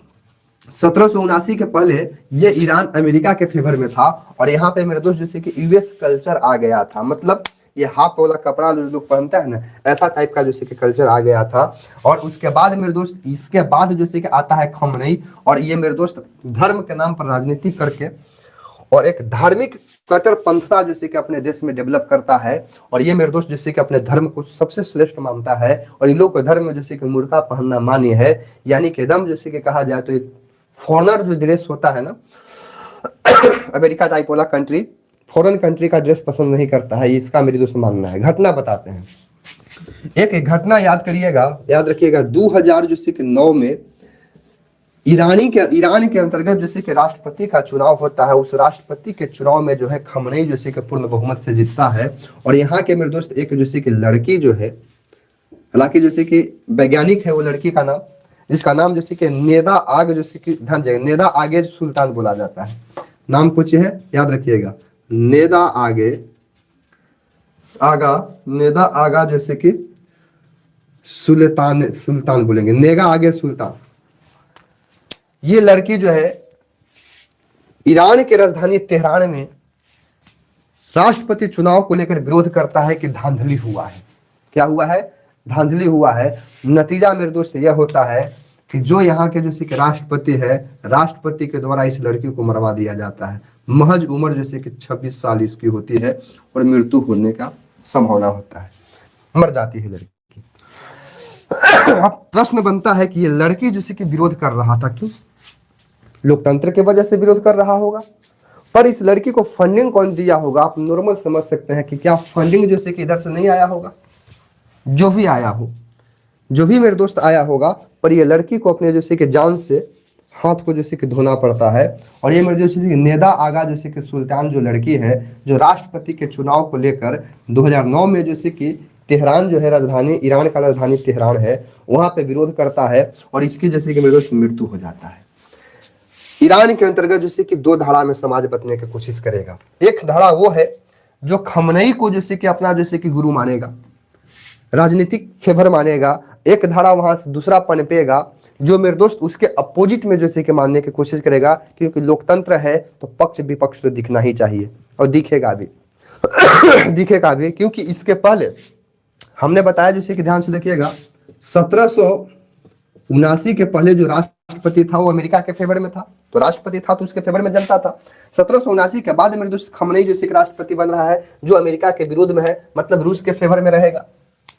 A: 1779 के पहले ये ईरान अमेरिका के फेवर में था। और यहाँ पे मेरे दोस्त जैसे कि यूएस कल्चर आ गया था, मतलब ये हाफ वाला कपड़ा जो लोग पहनता है ना, ऐसा टाइप का जैसे कि कल्चर आ गया था। और उसके बाद मेरे दोस्त, इसके बाद जैसे कि आता है खमनई, और ये मेरे दोस्त धर्म के नाम पर राजनीति करके और एक धार्मिक कट्टरपंथता जैसे कि अपने देश में डेवलप करता है। और ये मेरे दोस्त जैसे कि अपने धर्म को सबसे श्रेष्ठ मानता है। और इन लोग के धर्म में जैसे कि मुर्गा पहनना मान्य है, यानी कि एकदम जैसे कि कहा जाए तो फॉरेनर जो ड्रेस होता है ना, अमेरिका टाइप वाला कंट्री फॉरेन कंट्री का ड्रेस पसंद नहीं करता है, इसका मेरे दोस्त मानना है। घटना बताते हैं, एक घटना याद करिएगा, याद रखिएगा। 2009 में ईरान के अंतर्गत जैसे कि राष्ट्रपति का चुनाव होता है। उस राष्ट्रपति के चुनाव में जो है खमनेई जैसे कि पूर्ण बहुमत से जीतता है। और यहाँ के मेरे दोस्त एक जैसे कि लड़की जो है, हालांकि जैसे कि वैज्ञानिक है वो लड़की का नाम, जिसका नाम जैसे कि नेदा आग जैसे कि नेदा आगे सुल्तान बोला जाता है। नाम कुछ है, याद रखिएगा, नेदा आगा जैसे कि सुल्तान बोलेंगे, नेगा आगे सुल्तान। ये लड़की जो है ईरान के राजधानी तेहरान में राष्ट्रपति चुनाव को लेकर विरोध करता है कि धांधली हुआ है। क्या हुआ है? धांधली हुआ है। नतीजा मेरे दोस्त यह होता है कि जो यहाँ के जैसे कि राष्ट्रपति है, राष्ट्रपति के द्वारा इस लड़की को मरवा दिया जाता है। महज उम्र जैसे कि 26 साल इसकी होती है और मृत्यु होने का संभावना होता है, मर जाती है लड़की। अब प्रश्न बनता है कि ये लड़की जैसे कि विरोध कर रहा था, क्यों? लोकतंत्र के वजह से विरोध कर रहा होगा। पर इस लड़की को फंडिंग कौन दिया होगा? आप नॉर्मल समझ सकते हैं कि क्या फंडिंग जैसे कि इधर से नहीं आया होगा? जो भी आया हो, जो भी मेरे दोस्त आया होगा, पर ये लड़की को अपने जैसे कि जान से हाथ को जैसे कि धोना पड़ता है। और ये मेरे जैसे कि नेदा आगा जैसे कि सुल्तान जो लड़की है, जो राष्ट्रपति के चुनाव को लेकर 2009 में जैसे कि तेहरान जो है राजधानी, ईरान का राजधानी तेहरान है, वहां पे विरोध करता है और इसकी जैसे कि मेरे दोस्त मृत्यु हो जाता है। ईरान के अंतर्गत जैसे कि दो धारा में समाज बचने की कोशिश करेगा। एक धारा वो है जो खमनेई को जैसे कि अपना जैसे कि गुरु मानेगा, राजनीतिक फेवर मानेगा। एक धारा वहां से दूसरा पनपेगा जो मेरे दोस्त उसके अपोजिट में जैसे कि मानने की कोशिश करेगा, क्योंकि लोकतंत्र है तो पक्ष विपक्ष तो दिखना ही चाहिए और दिखेगा भी दिखेगा भी। क्योंकि इसके पहले हमने बताया जैसे कि ध्यान से देखिएगा, 1779 के पहले जो राष्ट्रपति था वो अमेरिका के फेवर में था, तो राष्ट्रपति था तो उसके फेवर में जनता था। 1779 के बाद मेरे दोस्त खमनेई जैसे कि राष्ट्रपति बन रहा है जो अमेरिका के विरोध में है, मतलब रूस के फेवर में रहेगा,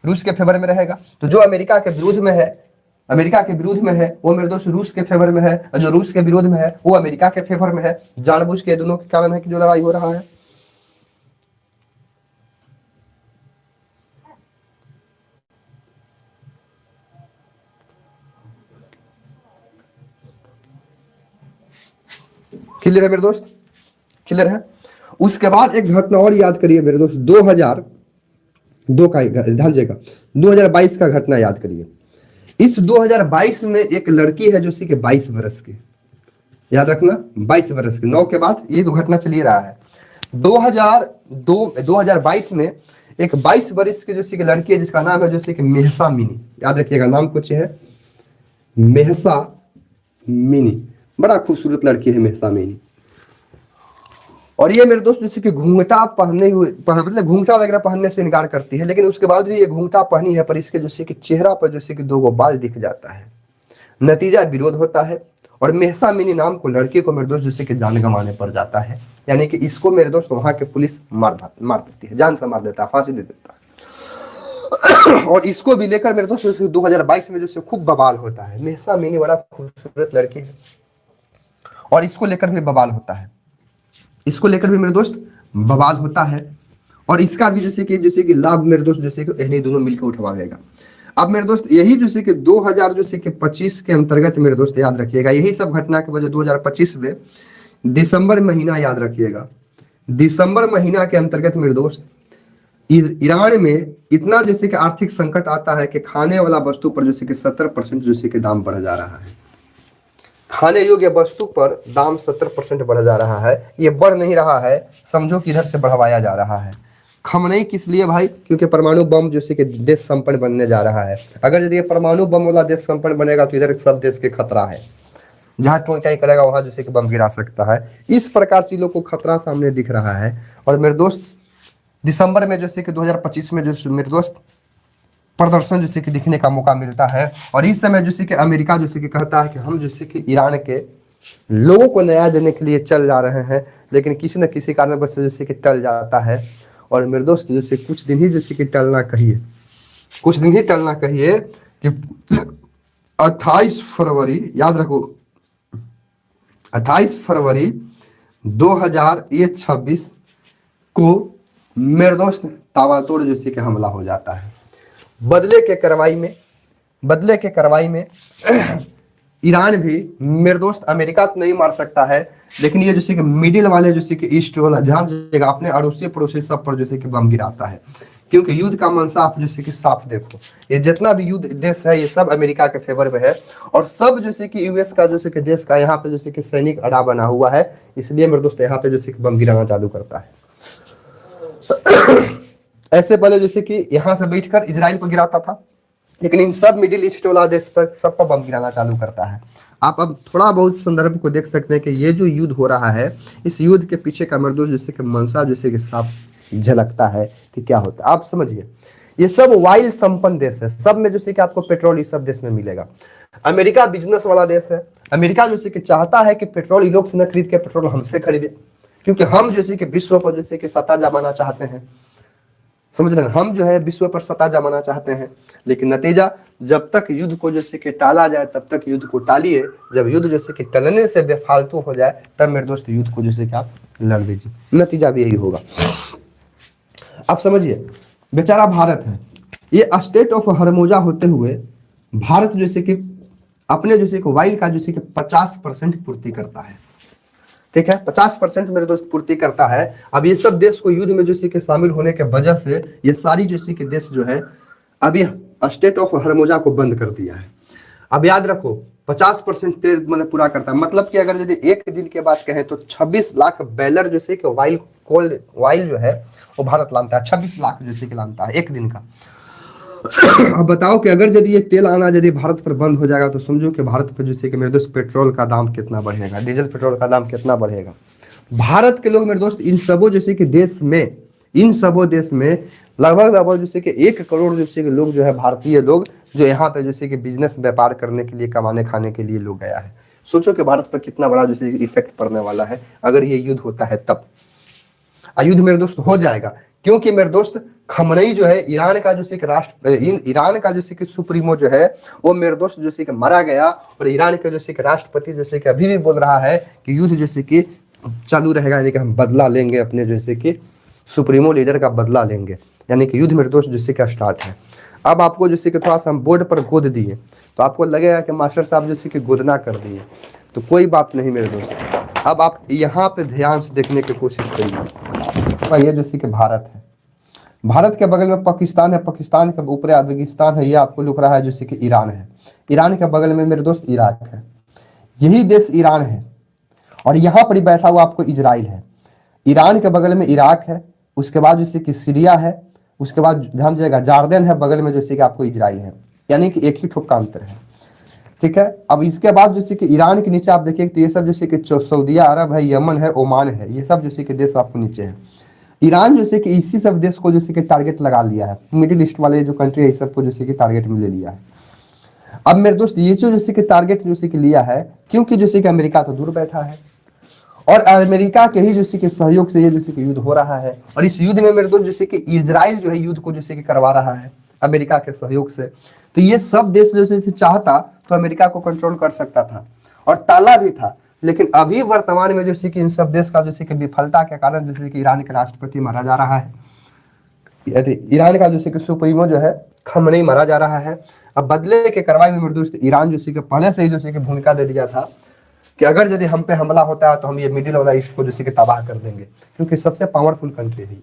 A: रूस के फेवर में रहेगा। तो जो अमेरिका के विरोध में है, अमेरिका के विरोध में है, वो मेरे दोस्त रूस के फेवर में है, और जो रूस के विरोध में है वो अमेरिका के फेवर में है। जानबूझ के दोनों के कारण है कि जो लड़ाई हो रहा है। क्लियर है मेरे दोस्त? क्लियर है? उसके बाद एक घटना और याद करिए मेरे दोस्त, 2002 का ध्यान देगा, 2022 का घटना याद करिए। इस 2022 में एक लड़की है जो सी के 22 वर्ष की, याद रखना 22 वर्ष की, 9 के बाद ये तो घटना चल ही रहा है। 2022 में एक 22 वर्ष की जो सी की लड़की है जिसका नाम है जो सी कि मेहसा मिनी, याद रखिएगा नाम कुछ है मेहसा मिनी, बड़ा खूबसूरत लड़की है मेहसा मिनी। और ये मेरे दोस्त जैसे कि घूंघटा पहनने हुए, मतलब घूंघटा वगैरह पहनने से इनकार करती है, लेकिन उसके बाद भी ये घूंघटा पहनी है, पर इसके जैसे कि चेहरा पर जैसे कि 2 बाल दिख जाता है। नतीजा विरोध होता है और मेहसा मिनी नाम को लड़के को मेरे दोस्त जैसे कि जान गंवाने पड़ जाता है। यानी कि इसको मेरे दोस्त वहां के पुलिस मार देती है, जान से मार देता है, फांसी दे देता है। और इसको भी लेकर मेरे दोस्त 2022 में जैसे खूब बवाल होता है। मेहसा मिनी बड़ा खूबसूरत लड़की है और इसको लेकर भी बवाल होता है, इसको लेकर भी मेरे दोस्त बवाल होता है। और इसका भी जैसे कि लाभ मेरे दोस्त जैसे कि इन्हीं दोनों मिलकर उठवाएगा। अब मेरे दोस्त यही जैसे कि 2025 के अंतर्गत मेरे दोस्त याद रखिएगा, यही सब घटना के वजह 2025 में दिसंबर महीना याद रखिएगा, दिसंबर महीना के अंतर्गत मेरे दोस्त ईरान में इतना जैसे कि आर्थिक संकट आता है कि खाने वाला वस्तु पर जैसे कि 70% जैसे कि दाम बढ़ जा रहा है। खाने योग्य वस्तु पर दाम 70% बढ़ जा रहा है। ये बढ़ नहीं रहा है, समझो कि इधर से बढ़वाया जा रहा है। खमनेई किस लिए भाई? क्योंकि परमाणु बम जैसे कि देश संपन्न बनने जा रहा है। अगर यदि परमाणु बम वाला देश संपन्न बनेगा तो इधर सब देश के खतरा है, जहां टोंचाई करेगा वहां जैसे कि बम गिरा सकता है। इस प्रकार से लोग को खतरा सामने दिख रहा है। और मेरे दोस्त दिसंबर में जैसे कि 2025 में जो मेरे दोस्त प्रदर्शन जैसे कि दिखने का मौका मिलता है। और इस समय जैसे कि अमेरिका जैसे कि कहता है कि हम जैसे कि ईरान के लोगों को न्याय देने के लिए चल जा रहे हैं, लेकिन किसी न किसी कारणवश जैसे कि टल जाता है। और मेरे दोस्त जैसे कुछ दिन ही जैसे कि टलना कहिए, कुछ दिन ही टलना कहिए कि 28 फरवरी, याद रखो 28 फरवरी 2026 को मेरे दोस्त ताबड़तोड़ जैसे कि हमला हो जाता है। बदले के कार्रवाई में ईरान भी, मेरे दोस्त अमेरिका तो नहीं मार सकता है, लेकिन ये जैसे कि मिडिल वाले जैसे कि ईस्ट वाला, ध्यान दीजिएगा, अपने अड़ोसी पड़ोसी सब पर जैसे कि बम गिराता है। क्योंकि युद्ध का मंशा आप जैसे कि साफ देखो, ये जितना भी युद्ध देश है ये सब अमेरिका के फेवर में है, और सब जैसे कि यूएस का जैसे कि देश का यहाँ पे जैसे कि सैनिक अड्डा बना हुआ है, इसलिए मेरे दोस्त यहाँ पे जैसे कि बम गिराना चालू करता है। ऐसे पहले जैसे कि यहाँ से बैठकर इजराइल पर गिराता था, लेकिन इन सब मिडिल ईस्ट वाला देश पर सब पर बम गिराना चालू करता है। आप अब थोड़ा बहुत संदर्भ को देख सकते हैं कि ये जो युद्ध हो रहा है, इस युद्ध के पीछे का मेरे दोस्त जैसे कि मंशा जैसे कि साफ झलकता है कि क्या होता है। आप समझिए, ये सब वाइल संपन्न देश है, सब में जैसे कि आपको पेट्रोल इस सब देश में मिलेगा। अमेरिका बिजनेस वाला देश है, अमेरिका जैसे कि चाहता है कि पेट्रोल इन लोग से न खरीद के पेट्रोल हमसे खरीदे, क्योंकि हम जैसे कि विश्व पर जैसे कि सत्ता जमाना चाहते हैं, समझ रहे हैं, हम जो है विश्व पर सत्ता जमाना चाहते हैं। लेकिन नतीजा, जब तक युद्ध को जैसे कि टाला जाए तब तक युद्ध को टालिए, जब युद्ध जैसे कि टलने से बेफालतू हो जाए तब मेरे दोस्त युद्ध को जैसे कि आप लड़ दीजिए, नतीजा भी यही होगा। आप समझिए, बेचारा भारत है, ये स्टेट ऑफ हरमोजा होते हुए भारत जैसे कि अपने जैसे कि वाइल का जैसे कि 50% पूर्ति करता है, ठीक है, 50% मेरे दोस्त पूर्ति करता है। अब ये सब देश को युद्ध में जैसे कि शामिल होने के वजह से ये सारी जैसे कि देश जो है अभी स्टेट ऑफ हरमोजा को बंद कर दिया है। अब याद रखो 50% तेल मतलब पूरा करता है, मतलब कि अगर यदि एक दिन के बाद कहें तो 26 लाख बैलर जैसे कि वाइल जो है वो भारत लाता है, 26 लाख जैसे कि लाता है एक दिन का। अब बताओ कि अगर यदि ये तेल आना यदि भारत पर बंद हो जाएगा तो समझो कि भारत पर जैसे कि मेरे दोस्त पेट्रोल का दाम कितना बढ़ेगा, डीजल पेट्रोल का दाम कितना बढ़ेगा। भारत के लोग मेरे दोस्त इन सबों जैसे कि देश में, इन सबों देश में लगभग जैसे कि 1 करोड़ जैसे कि लोग जो है भारतीय लोग जो यहाँ पे जैसे कि बिजनेस व्यापार करने के लिए, कमाने खाने के लिए लोग गया है। सोचो कि भारत पर कितना बड़ा जैसे इफेक्ट पड़ने वाला है अगर ये युद्ध होता है तब। युद्ध मेरे दोस्त हो जाएगा, क्योंकि मेरे दोस्त खमनई जो है ईरान का जैसे कि ईरान का जैसे कि सुप्रीमो जो है वो मेरे दोस्त जैसे कि मारा गया, और ईरान के जैसे कि राष्ट्रपति जैसे कि अभी भी बोल रहा है कि युद्ध जैसे कि चालू रहेगा, यानी कि हम बदला लेंगे अपने जैसे कि सुप्रीमो लीडर का बदला लेंगे, यानी कि युद्ध मेरे दोस्त जैसे कि स्टार्ट है। अब आपको जैसे कि थोड़ा सा हम बोर्ड पर गोद दिए तो आपको लगेगा कि मास्टर साहब जैसे कि गोदना कर दिए, तो कोई बात नहीं मेरे दोस्त। अब आप यहाँ पे ध्यान से देखने की कोशिश करिए। ये जैसे कि भारत है, भारत के बगल में पाकिस्तान है, पाकिस्तान के ऊपर अफगानिस्तान है, ये आपको लिख रहा है जैसे कि ईरान है, ईरान के बगल में मेरे दोस्त इराक है, यही देश ईरान है, और यहाँ पर ही बैठा हुआ आपको इजराइल है। ईरान के बगल में इराक है, उसके बाद जैसे कि सीरिया है, उसके बाद ध्यान दीजिएगा जार्डन है बगल में जैसे कि आपको इजराइल है, यानी कि एक ही ठोप का अंतर है, ठीक है। अब इसके बाद जैसे कि ईरान के नीचे आप देखिए तो ये सब जैसे कि सऊदी अरब है, यमन है, ओमान है, ये सब जैसे कि देश आपको नीचे है। ईरान जैसे कि इसी सब देश को जैसे कि टारगेट लगा लिया है, मिडिल ईस्ट वाले जो कंट्री है इस सबको जैसे कि टारगेट में ले लिया है। अब मेरे दोस्त ये जो जैसे कि टारगेट जैसे कि लिया है, क्योंकि जैसे कि अमेरिका तो दूर बैठा है, और अमेरिका के ही जैसे कि सहयोग से ये जैसे कि युद्ध हो रहा है, और इस युद्ध में मेरे दोस्त जैसे कि इजराइल जो है युद्ध को जैसे कि करवा रहा है अमेरिका के सहयोग से। तो ये सब देश जैसे चाहता तो अमेरिका को कंट्रोल कर सकता था और टाला भी था, लेकिन अभी वर्तमान में जैसे कि इन सब देश का जैसे कि विफलता के कारण जैसे कि ईरान के राष्ट्रपति मारा जा रहा है, ईरान का जैसे कि सुप्रीमो जो है खमनेई मारा जा रहा है। अब बदले के कार्रवाई में मेरे दोस्त ईरान जैसे कि पहले से ही जैसे कि भूमिका दे दिया था कि अगर यदि हम पे हमला होता है तो हम ये मिडिल वाला ईस्ट को जैसे कि तबाह कर देंगे, क्योंकि सबसे पावरफुल कंट्री है ये।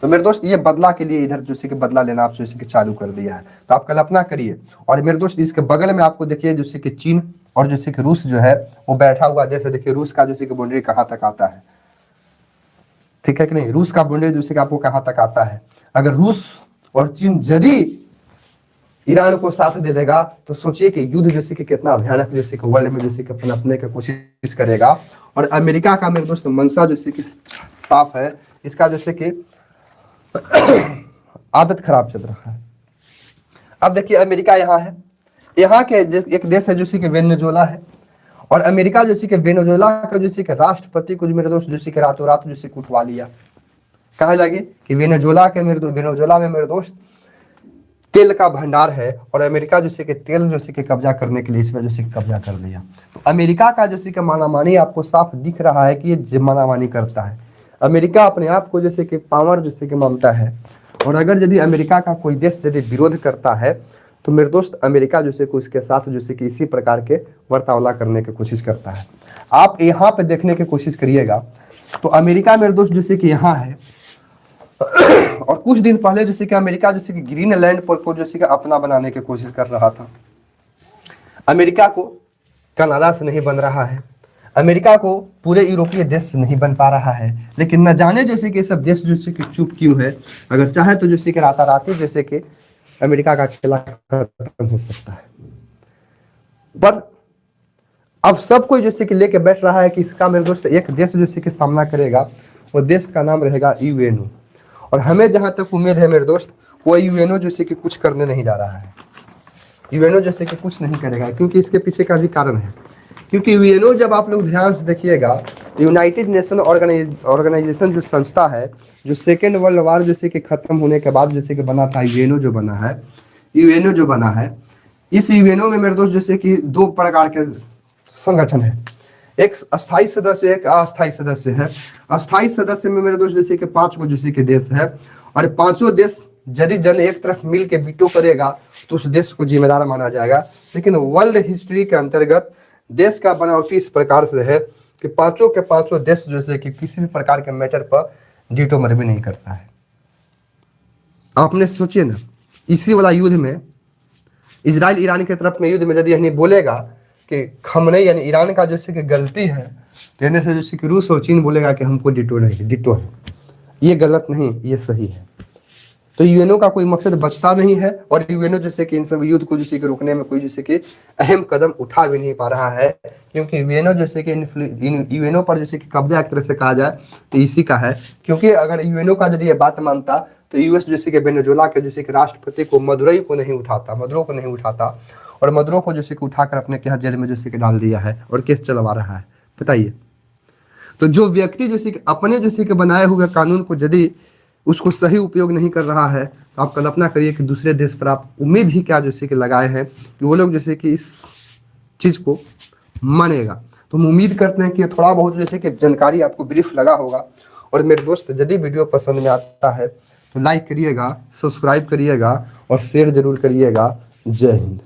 A: तो मेरे दोस्त ये बदला के लिए इधर जैसे कि बदला लेना आप जैसे कि चालू कर दिया है, तो आप कल्पना करिए। और मेरे दोस्त इसके बगल में आपको देखिए जैसे कि चीन और जैसे कि रूस जो है वो बैठा हुआ, जैसे देखिए रूस का जैसे कि बाउंड्री कहाँ तक आता है, ठीक है कि नहीं, रूस का बाउंड्री जैसे कि आपको कहाँ तक आता है। अगर रूस और चीन यदि ईरान को साथ दे देगा तो सोचिए कि युद्ध जैसे कि कितना भयानक जैसे कि वर्ल्ड में जैसे कि अपने की कोशिश करेगा। और अमेरिका का मेरे दोस्त मंशा जैसे कि साफ है, इसका जैसे कि आदत खराब चल रहा है। अब देखिए अमेरिका यहाँ है, यहाँ के एक देश है जैसे कि वेनेजुएला है, और अमेरिका जैसे कि वेनेजुएला का जैसे कि राष्ट्रपति को मेरे दोस्त जैसे कि रातों रात जैसे कि उठवा लिया। कहे लगे कि वेनेजुएला में मेरे दोस्त तेल का भंडार है और अमेरिका जैसे कि तेल जैसे कि कब्जा करने के लिए इस वजह से कब्जा कर लिया। तो अमेरिका का जैसे कि मानामानी आपको साफ दिख रहा है कि ये मानामानी करता है। अमेरिका अपने आप को जैसे कि पावर जैसे कि मानता है, और अगर यदि अमेरिका का कोई देश यदि विरोध करता है तो मेरे दोस्त अमेरिका जैसे कि उसके साथ जैसे कि इसी प्रकार के वर्तावला करने की कोशिश करता है। आप यहाँ पे देखने की कोशिश करिएगा तो अमेरिका मेरे दोस्त जैसे कि यहाँ है, और कुछ दिन पहले जैसे कि अमेरिका जैसे कि ग्रीनलैंड पर को जैसे कि अपना बनाने की कोशिश कर रहा था। अमेरिका को कनाडा से नहीं बन रहा है, अमेरिका को पूरे यूरोपीय देश से नहीं बन पा रहा है, लेकिन न जाने जैसे कि सब देश जैसे कि चुप क्यों है। अगर चाहे तो जैसे कि राताराती जैसे कि अमेरिका का खेला खत्म हो सकता है। पर अब सब कोई जैसे कि लेके बैठ रहा है कि इसका मेरे दोस्त एक देश जैसे कि सामना करेगा, वो देश का नाम रहेगा यूएनओ। और हमें जहां तक उम्मीद है मेरे दोस्त, वो यूएनओ जैसे कि कुछ करने नहीं जा रहा है। यूएनओ जैसे कि कुछ नहीं करेगा, क्योंकि इसके पीछे का भी कारण है। क्योंकि यूएनओ जब आप लोग ध्यान से देखिएगा तो यूनाइटेड नेशन ऑर्गेनाइजेशन जो संस्था है, जो सेकेंड वर्ल्ड वार जैसे कि खत्म होने के बाद जैसे कि बना था, यूएनओ जो बना है, इस यूएनओ में मेरे दोस्त जैसे कि दो प्रकार के संगठन है, एक स्थायी सदस्य, एक अस्थायी सदस्य है। अस्थायी सदस्य में मेरे दोस्त जैसे कि 5 को जैसे कि देश है, और 5 देश यदि जन एक तरफ मिल के वीटो करेगा तो उस देश को जिम्मेदार माना जाएगा। लेकिन वर्ल्ड हिस्ट्री के अंतर्गत देश का बनावटी इस प्रकार से है कि 5 के 5 देश जैसे कि किसी भी प्रकार के मैटर पर वीटो मर्जी नहीं करता है। आपने सोचिए ना, इसी वाला युद्ध में इजराइल ईरान के तरफ में युद्ध में यदि यही बोलेगा कि खमनेई यानी ईरान का जैसे कि गलती है, कहने से जैसे कि रूस और चीन बोलेगा कि हमको डिटो है। ये गलत नहीं, ये सही है। तो यूएनओ का कोई मकसद बचता नहीं है, और यूएनओ जैसे कि इन सब युद्ध को जैसे कि रोकने में कोई जैसे कि अहम कदम उठा भी नहीं पा रहा है। क्योंकि यूएनओ जैसे कि यूएनओ पर जैसे कि कब्जा एक तरह से कहा जाए तो इसी का है। क्योंकि अगर यूएनओ का यदि ये बात मानता तो यूएस जैसे कि वेनेजुएला के जैसे कि राष्ट्रपति को मदुरो को नहीं उठाता, और मदुरो को जैसे कि उठाकर अपने यहाँ जेल में जैसे कि डाल दिया है और केस चलवा रहा है। बताइए, तो जो व्यक्ति जैसे कि अपने जैसे कि बनाए हुए कानून को यदि उसको सही उपयोग नहीं कर रहा है, तो आप कल्पना करिए कि दूसरे देश पर आप उम्मीद ही क्या जैसे कि लगाए हैं कि वो लोग जैसे कि इस चीज़ को मानेगा। तो हम उम्मीद करते हैं कि थोड़ा बहुत जैसे कि जानकारी आपको ब्रीफ लगा होगा। और मेरे दोस्त, यदि वीडियो पसंद में आता है तो लाइक करिएगा, सब्सक्राइब करिएगा और शेयर जरूर करिएगा। जय हिंद।